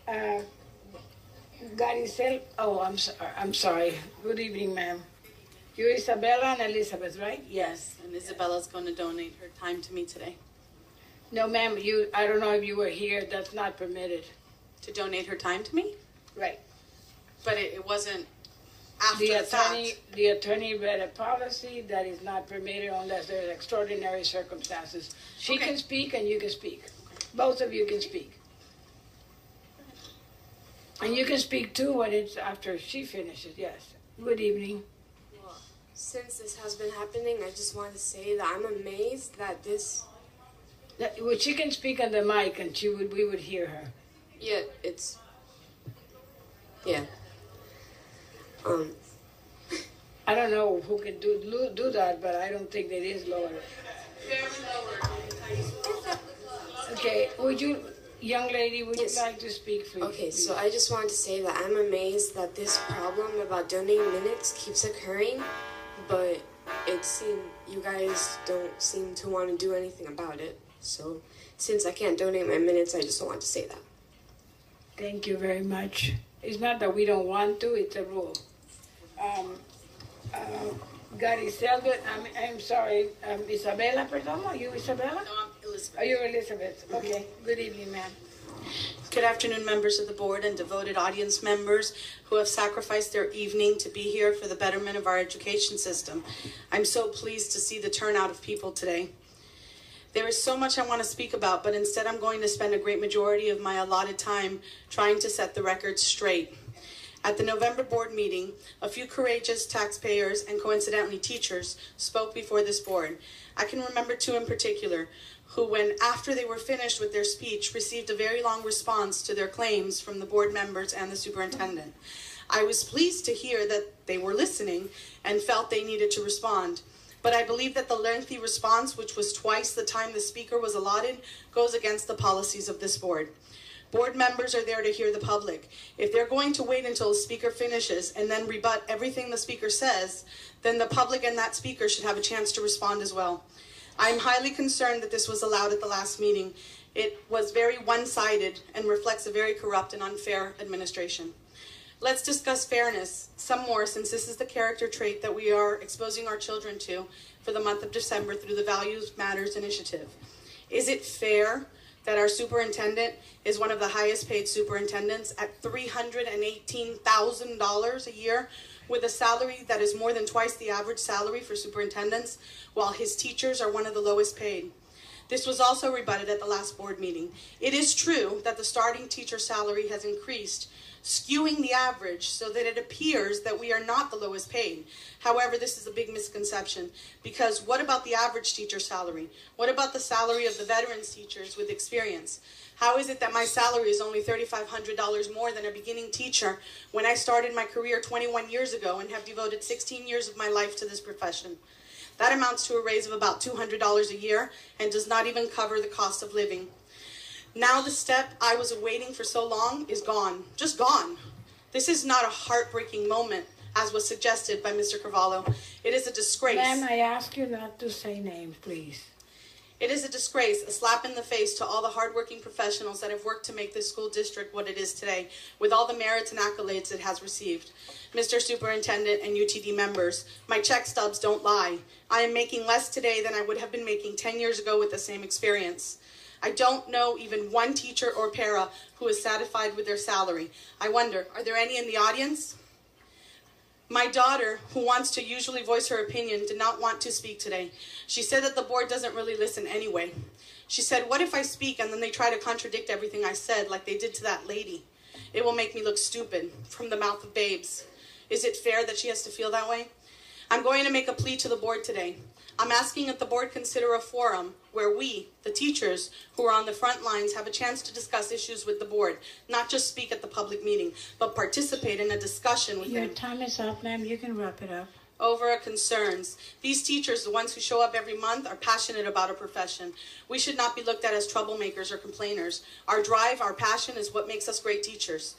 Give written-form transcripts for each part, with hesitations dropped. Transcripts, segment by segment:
Uh, Garicel, oh, I'm sorry. Good evening, ma'am. You're Isabela and Elizabeth, right? Yes, and Isabela's going to donate her time to me today. No, ma'am, I don't know if you were here. That's not permitted. To donate her time to me? Right. But it wasn't after the fact. The attorney read a policy that is not permitted unless there are extraordinary circumstances. She can speak and you can speak. Both of you can speak. And you can speak too when it's after she finishes, yes. Good evening. Well, since this has been happening, I just want to say that I'm amazed that this... Well, she can speak on the mic and we would hear her. Yeah, it's... Yeah. I don't know who can do that, but I don't think it is lower. Okay, would you... Young lady, would you like to speak, please? Okay, so I just wanted to say that I'm amazed that this problem about donating minutes keeps occurring, but you guys don't seem to want to do anything about it. So since I can't donate my minutes, I just want to say that. Thank you very much. It's not that we don't want to, it's a rule. Garicel, I'm sorry, Isabela, perdón, are you Isabela? No, I'm Elizabeth. Are you Elizabeth? Okay, good evening, ma'am. Good afternoon, members of the board and devoted audience members who have sacrificed their evening to be here for the betterment of our education system. I'm so pleased to see the turnout of people today. There is so much I want to speak about, but instead I'm going to spend a great majority of my allotted time trying to set the record straight. At the November board meeting, a few courageous taxpayers and coincidentally teachers spoke before this board. I can remember two in particular who, when after they were finished with their speech, received a very long response to their claims from the board members and the superintendent. I was pleased to hear that they were listening and felt they needed to respond. But I believe that the lengthy response, which was twice the time the speaker was allotted, goes against the policies of this board. Board members are there to hear the public. If they're going to wait until the speaker finishes and then rebut everything the speaker says, then the public and that speaker should have a chance to respond as well. I'm highly concerned that this was allowed at the last meeting. It was very one-sided and reflects a very corrupt and unfair administration. Let's discuss fairness some more, since this is the character trait that we are exposing our children to for the month of December through the Values Matters initiative. Is it fair that our superintendent is one of the highest paid superintendents at $318,000 a year, with a salary that is more than twice the average salary for superintendents, while his teachers are one of the lowest paid? This was also rebutted at the last board meeting. It is true that the starting teacher salary has increased, skewing the average so that it appears that we are not the lowest paid. However, this is a big misconception, because what about the average teacher salary? What about the salary of the veterans teachers with experience? How is it that my salary is only $3,500 more than a beginning teacher when I started my career 21 years ago and have devoted 16 years of my life to this profession? That amounts to a raise of about $200 a year and does not even cover the cost of living. Now the step I was awaiting for so long is gone, just gone. This is not a heartbreaking moment, as was suggested by Mr. Carvalho. It is a disgrace. Ma'am, I ask you not to say names, please. It is a disgrace, a slap in the face to all the hardworking professionals that have worked to make this school district what it is today, with all the merits and accolades it has received. Mr. Superintendent and UTD members, my check stubs don't lie. I am making less today than I would have been making 10 years ago with the same experience. I don't know even one teacher or para who is satisfied with their salary. I wonder, are there any in the audience? My daughter, who wants to usually voice her opinion, did not want to speak today. She said that the board doesn't really listen anyway. She said, what if I speak and then they try to contradict everything I said like they did to that lady? It will make me look stupid, from the mouth of babes. Is it fair that she has to feel that way? I'm going to make a plea to the board today. I'm asking that the board consider a forum where we, the teachers who are on the front lines, have a chance to discuss issues with the board, not just speak at the public meeting, but participate in a discussion with them. Your time is up, ma'am. You can wrap it up. Over our concerns. These teachers, the ones who show up every month, are passionate about our profession. We should not be looked at as troublemakers or complainers. Our drive, our passion is what makes us great teachers.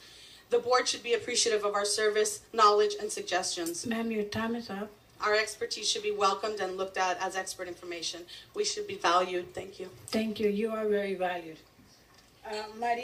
The board should be appreciative of our service, knowledge, and suggestions. Ma'am, your time is up. Our expertise should be welcomed and looked at as expert information. We should be valued. Thank you. Thank you. You are very valued. Maria.